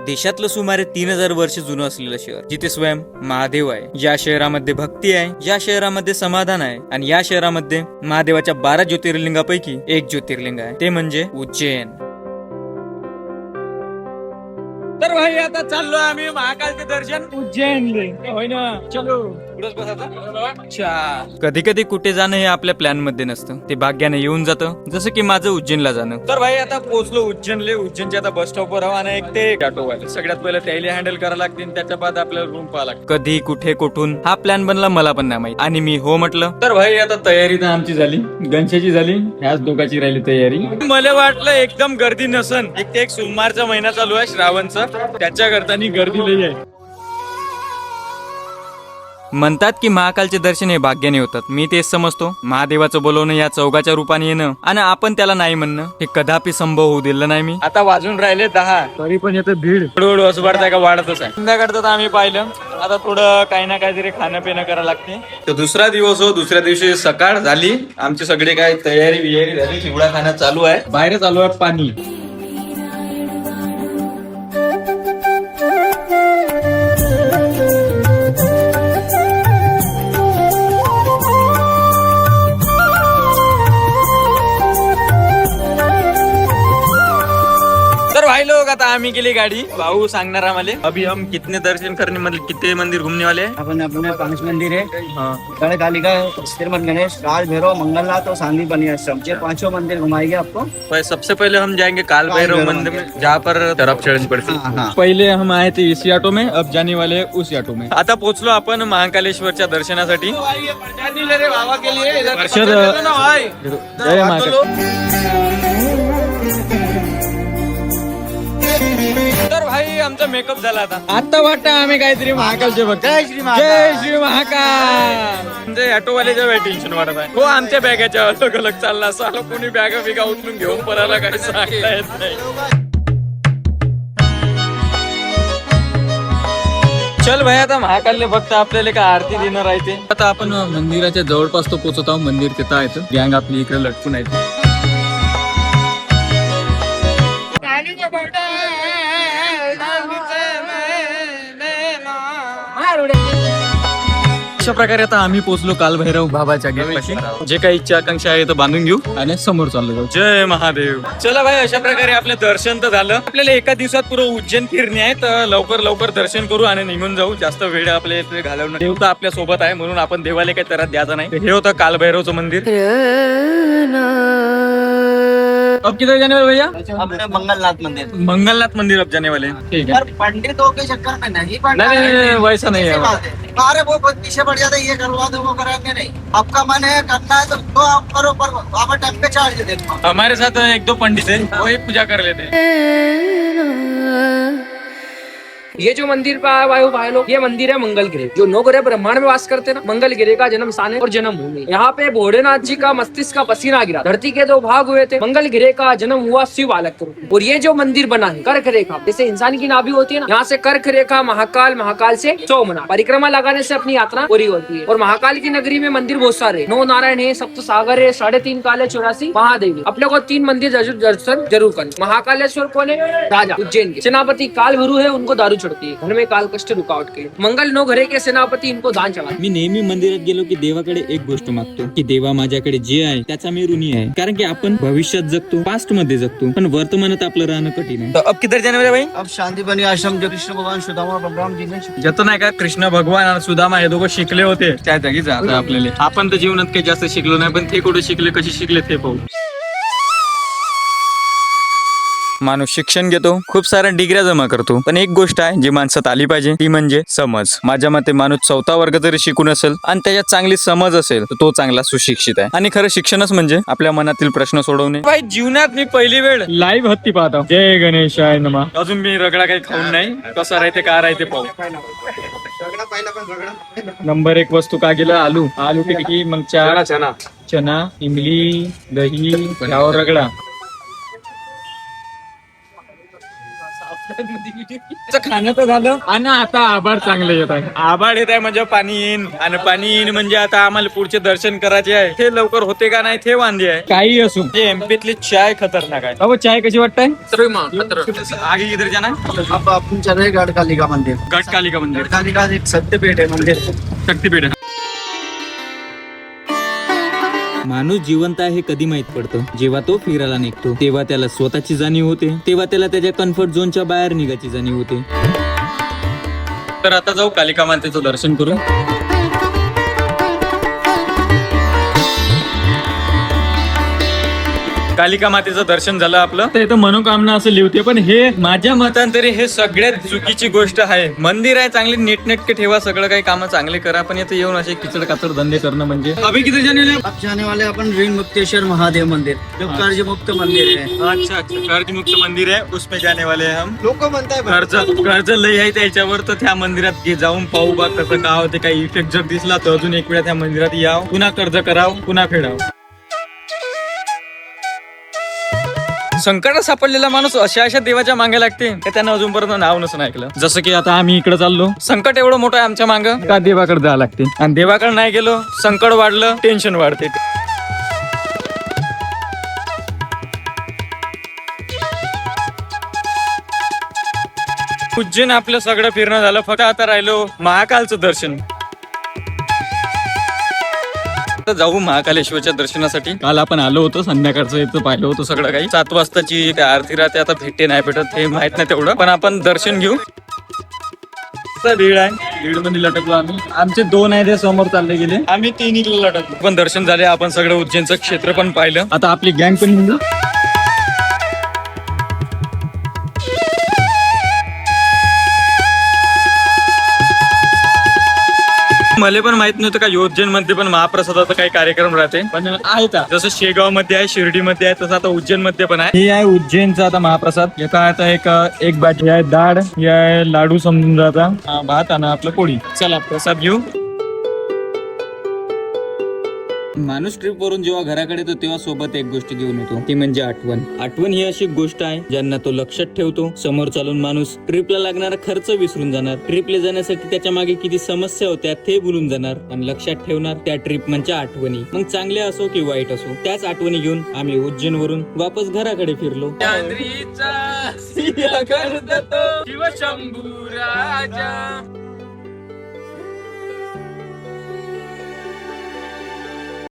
देशातलं सुमारे 3000 वर्ष जुनं असलेलं शहर, जिथे स्वयं महादेव आहे. या शहरामध्ये भक्ती आहे, या शहरामध्ये समाधान आहे आणि या शहरामध्ये महादेवाच्या 12 ज्योतिर्लिंगापैकी एक ज्योतिर्लिंग आहे, ते म्हणजे उज्जैन. तर भाई आता चाललो आम्ही महाकालचे दर्शन उज्जैन. होय ना, चलो पुढेच बसायचं. अच्छा, कधी कधी कुठे जाणं हे आपल्या प्लॅन मध्ये नसतं, ते भाग्याने येऊन जातं, जसं की माझं उज्जैनला जाणं. तर भाई आता पोहोचलो उज्जैनले. उज्जैनच्या आता बस स्टॉपवर आहो आणि एक ते ऑटो वाले सगळ्यात पहिले त्याला हँडल करायला लागतील, त्याच्या बाद आपल्याला रूम पाहा लागते. कधी कुठे कुठून हा प्लॅन बनला मला पण नाही माहिती, आणि मी हो म्हटलं. तर भाई आता तयारी तर आमची झाली, गणशाची झाली, ह्याच दोघांची राहिली तयारी. मला वाटलं एकदम गर्दी नसन, एक सोमवारचा महिना चालू आहे श्रावणचा, त्याच्या करता गर्दी लई आहे. म्हणतात की महाकालचे दर्शन हे भाग्याने होतात. मी तेच समजतो, महादेवाचं बोलवणं या चौघाच्या रूपाने येणं आणि आपण त्याला नाही म्हणणं हे कदापि संभव होऊ दिलं नाही. मी आता वाजून राहिले 10, तरी पण येतं भीड हळूहळू असं वाटतंय का वाढतच आहे. संध्याकाळचं आम्ही पाहिलं, आता थोडं काही ना काहीतरी खाणं पिणं करावं लागते. तर दुसरा दिवस हो, दुसऱ्या दिवशी सकाळ झाली, आमची सगळी काय तयारी बियारी झाली, चिवडा खाणं चालू आहे. बाहेर चालू आहे पाणी. भाई लोग आता आम्ही गेली गाड़ी, भाऊ सांगणार आम्हाला अभी हम कितने दर्शन करने, मतलब कितने मंदिर घूमने वाले हैं. अपन अपने 5 मंदिर है. गढ़ कालिका, स्थिरमन गणेश, काल भैरव, मंगलनाथ और सांदीपनि आश्रम, ये 5 मंदिर घुमाएंगे आपको. सबसे पहले हम जाएंगे काल भैरव मंदिर में, जहाँ पर तरफ चढ़नी पड़ती है. पहिले हम आए थे इसी ऑटो में, अब जाने वाले उस ऑटो में. आता पोहोचलो आपण महाकालेश्वरच्या दर्शनासाठी. जय महाकाल. तर भाई आमचा मेकअप झाला. आता वाटतं आम्ही काहीतरी महाकालचे बघतो. जय श्री महाकाल. म्हणजे ऑटोवाल्याच्या वेळ टेन्शन वाटत आहे हो. आमच्या बॅगाच्या अलग अलग चालला, साला कोणी बॅगा बिगा उचलून घेऊन पडायला काही सांगता येत नाही. चल भाई, आता महाकालने फक्त आपल्याला का आरती देणं राहते. आता आपण मंदिराच्या जवळपास तो पोहोचत आहोत. मंदिर तिथं आहे, गँग आपली इकडे लटकून आहे. अशा प्रकारे आता आम्ही पोहोचलो कालभैरव बाबाच्या गेटपाशी. जे काही इच्छा आकांक्षा आहे तर बांधून घेऊ आणि समोर चाललो जाऊ. जय महादेव. चला भाई, अशा प्रकारे आपलं दर्शन तर झालं. आपल्याला एका दिवसात पुरं उज्जैन फिरणे आहे, तर लवकर लवकर दर्शन करू आणि निघून जाऊ. जास्त वेळ आपल्या इथे घालवणं. देव तर आपल्या सोबत आहे, म्हणून आपण देवाला काही त्रास द्यायचा नाही. हे होतं कालभैरवचं मंदिर. अब किधर जाने वाले भैया? अपने मंगलनाथ मंदिर. मंगलनाथ मंदिर अब जाने वाले. ठीक है. पंडितों के चक्कर में नहीं पड़ना. नहीं, वैसा नहीं है. अरे वो पीछे पड़ जाते, ये करवा दो वो कराएंगे नहीं. आपका मन है करना है तो आप करो, पर वहाँ टाइम पे चार्ज देखो. हमारे साथ 1-2 पंडित है, वही पूजा कर लेते हैं. ये जो मंदिर का भाई लोग, ये मंदिर है मंगल गिरे, जो 9 ग्रह ब्रह्मांड में वास करते हैं ना. मंगल गिरे का जन्म स्थान है और जन्म भूमि. यहाँ पे भोलेनाथ जी का मस्तिष्क का पसीना गिरा, धरती के 2 भाग हुए थे. मंगल गिरे का जन्म हुआ शिव बालक के रूप में. और ये जो मंदिर बना है कर्क रेखा, जैसे इंसान की नाभि होती है ना, यहाँ से कर्क रेखा महाकाल, महाकाल से चौमना परिक्रमा लगाने से अपनी यात्रा पूरी होती है. और महाकाल की नगरी में मंदिर बहुत सारे, 9 नारायण है, सप्त सागर है, 3.5 काले, 84 महादेव. अपने को 3 मंदिर दर्शन जरूर करना. महाकालेश्वर कौन है? राजा उज्जैन के. सेनापति काल भैरव है, उनको दारू चढ़ती है. घर में काल कष्ट रुकावट के लिए. मंगल 9 घरे के सेनापती इनको दान चढ़ा. मी नेहमी मंदिरात गेलो की देवाकडे एक गोष्ट मागतो की देवा माझ्याकडे जे आहे त्याचा मी ऋणी आहे. कारण की आपण भविष्यात जगतो, पास्ट मध्ये जगतो, पण वर्तमानात आपलं राहणं कठीण आहे. अब किधर जाने वाले भाई? अब सांदीपनि आश्रम, जो कृष्ण भगवान सुदामा बलराम जी ने जत नाही का कृष्ण भगवान आणि सुदामा हे दोघं शिकले होते, त्या जागी जायचं आपल्याला. आपण तर जीवनात काही जास्त शिकलो नाही, पण ते कुठे शिकले, कशी शिकले ते पाहू. माणूस शिक्षण घेतो, खूप साऱ्या डिग्र्या जमा करतो, पण एक गोष्ट आहे जी माणसात आली पाहिजे, ती म्हणजे समज. माझ्या मते माणूस 4था वर्ग जरी शिकून असेल आणि त्याच्यात चांगली समज असेल तर तो चांगला सुशिक्षित आहे. आणि खरं शिक्षणच म्हणजे आपल्या मनातील प्रश्न सोडवणे. भाई जीवनात मी पहिली वेळ लाईव्ह हत्ती पाहतो. जय गणेशाय नमः. अजून मी रगडा काही खाऊन नाही, कसा राहते काय राहते पाहू. नंबर 1 वस्तू का गेला? आलू. आलू टिक्की, मग चना, इमली, दही, यावर रगडा. खाणं तर झालं आणि आता आभाळ चांगले येत आहे. आभाळ येत आहे म्हणजे पाणी येईन आणि पाणी येईन म्हणजे आता आम्हाला पुढचे दर्शन करायचे आहे. ते लवकर होते का नाही ते वांदे आहे. काही असू एमपीतली चाय खतरनाक आहे. अहो चाय कशी वाटतंय? आगे किधर जाना? अब आपण चल रहे गढ़कालिका मंदिर. गटकालिका मंदिर, गढ़कालिका एक सत्यपीठ है मंदिर. शक्तीपीठ आहे. माणूस जिवंत आहे कधी माहित पडतं, जेव्हा तो फिरायला निघतो. तेव्हा त्याला स्वतःची जाणीव होते, तेव्हा त्याला त्याच्या कम्फर्ट झोनच्या बाहेर निघायची जाणीव होते. तर आता जाऊ कालिका मातेचं दर्शन करू. कालिका मातेचं दर्शन झालं आपलं. तर इथं मनोकामना असं लिहिते, पण हे माझ्या मतांतरी हे सगळ्यात चुकीची गोष्ट आहे. मंदिर आहे, चांगले नीटनेटके ठेवा, सगळं काही कामं चांगले करा, पण इथं येऊन असे किचड काचड धंदे करणं म्हणजे. अभि किती जाने अब जाने वाले अपन ऋण मुक्तेश्वर महादेव मंदिर, जो कर्ज मुक्त मंदिर है. अच्छा अच्छा, कर्ज मुक्त मंदिर आहे, उसमें जाने वाले हैं हम. लोक म्हणताय कर्ज लय आहे त्याच्यावर, तर त्या मंदिरात जाऊन पाहू बा कसं काय होते. काही इफेक्ट जर दिसला तर अजून एक वेळा त्या मंदिरात याव, पुन्हा कर्ज कराव, पुन्हा फेडाव. संकटात सापडलेला माणूस अशा देवाच्या मागे लागते की त्यानं अजूनपर्यंत नाव नसून ऐकलं. जसं की आता आम्ही इकडे चाललो, संकट एवढं मोठं आहे आमच्या मागं का देवाकडे जावं लागते. आणि देवाकडे नाही गेलो, संकट वाढलं, टेन्शन वाढते. उज्जैन आपलं सगळं फिरणं झालं, फक्त आता राहिलो महाकालचं दर्शन. जाऊ महाकालेश्वरच्या दर्शनासाठी. काल आपण आलो होतो, संध्याकाळचं इथं पाहिलं होतं सगळं काही. 7 वाजताची आरती राहते, आता भेटते नाही भेटत हे माहित नाही तेवढं, पण आपण दर्शन घेऊ. भीड आहे, भीड मध्ये लटकलो आम्ही. आमचे 2 आहे ते समोर चालले गेले, आम्ही 3 इकडे लटकलो. पण दर्शन झाले, आपण सगळं उज्जैनचं क्षेत्र पण पाहिलं. आता आपली गँग पण निघू. मला पण माहित नव्हतं का उज्जैन मध्ये पण महाप्रसादाचा काही कार्यक्रम राहते, पण आहे का. जसं शेगाव मध्ये आहे, शिर्डी मध्ये आहे, तसं आता उज्जैन मध्ये पण आहे. हे आहे उज्जैनचा आता महाप्रसाद. याचा आता एक भाजी आहे, डाळ, हे आहे लाडू समजून जाता, भात आणि आपलं पोळी. चला प्रसाद घेऊ. माणूस ट्रिप वरून जेव्हा घराकडे येतो तेव्हा सोबत एक गोष्ट घेऊन येतो, ती म्हणजे आठवण. आठवण ही अशी गोष्ट आहे ज्यांना तो लक्षात ठेवतो. समोर चालून माणूस ट्रिपला लागणारा खर्च विसरून जाणार, ट्रिपला जाण्यासाठी त्याच्या मागे किती समस्या होत्या ते भुलून जाणार, आणि लक्षात ठेवणार त्या ट्रिप म्हणजे आठवणी. मग चांगल्या असो की वाईट असो, त्याच आठवणी घेऊन आम्ही उज्जैन वरून वापस घराकडे फिरलो. शिवशंभू राजा